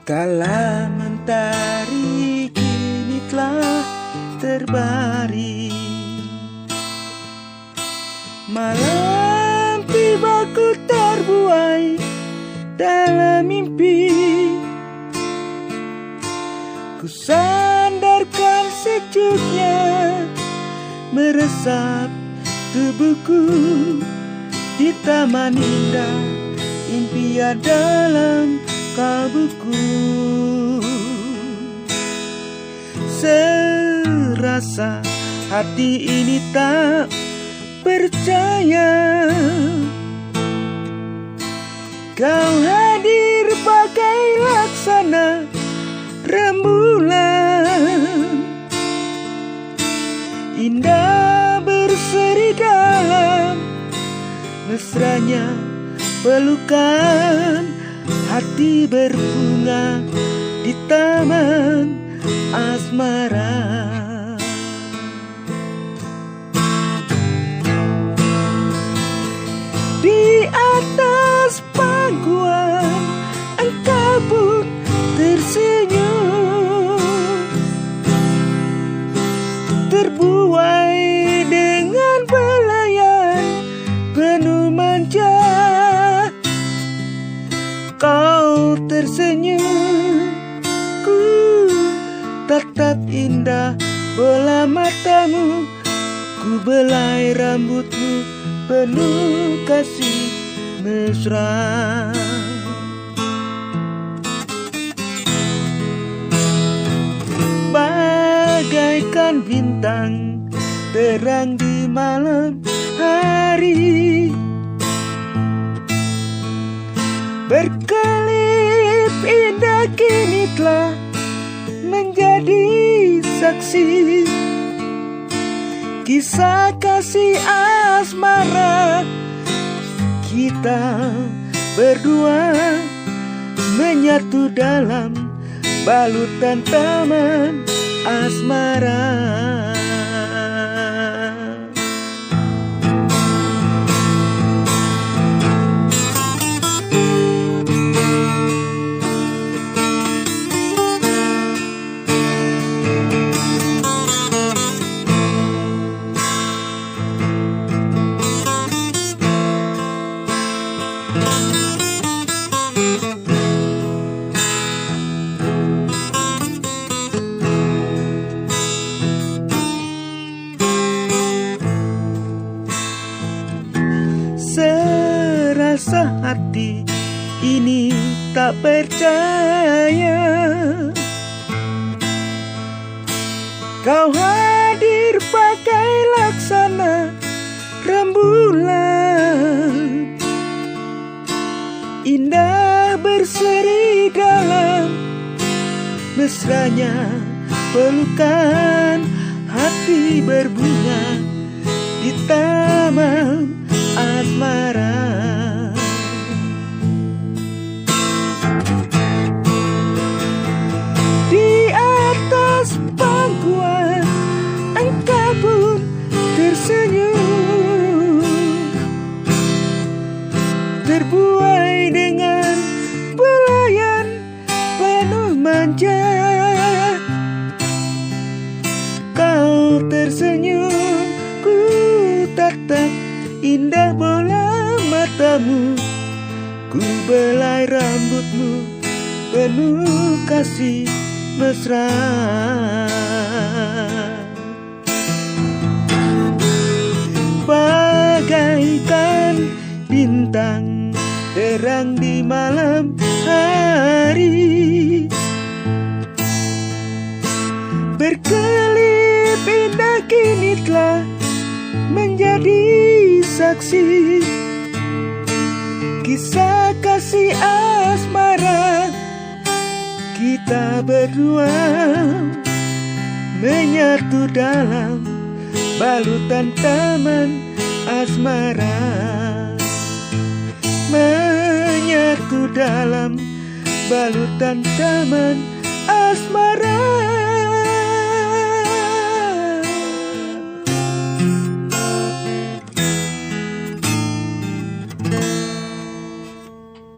Kala mentari kini telah terbaring, malam tiba ku terbuai dalam mimpi. Ku sandarkan sejuknya meresap tubuhku di taman indah impian dalam kalbuku. Serasa hati ini tak percaya kau hadir bagai laksana rembulan, indah berseri dalam mesranya pelukan, hati berbunga di taman asmara. Di atas pangkuan engkau pun tersenyum, terbuai dengan belayan penuh manja. Kau tersenyum, ku tatap indah bola matamu, ku belai rambutmu penuh kasih mesra. Bagaikan bintang terang di malam hari, berkelip indah kini telah menjadi saksi kisah kasih asmara kita berdua menyatu dalam balutan taman asmara. Serasa hati ini tak percaya kau hadir bagai laksana rembulan, indah berseri dalam mesranya pelukan, hati berbunga di taman asmara. Di atas pangkuan engkau pun tersenyum, terbuai dengan belayan penuh manja. Kau tersenyum, ku tatap indah bola matamu, ku belai rambutmu penuh kasih mesra. Bagaikan bintang terang di malam hari, berkelip indah kini telah menjadi saksi kisah kasih asmara kita berdua menyatu dalam balutan taman asmara, menyatu dalam balutan taman asmara.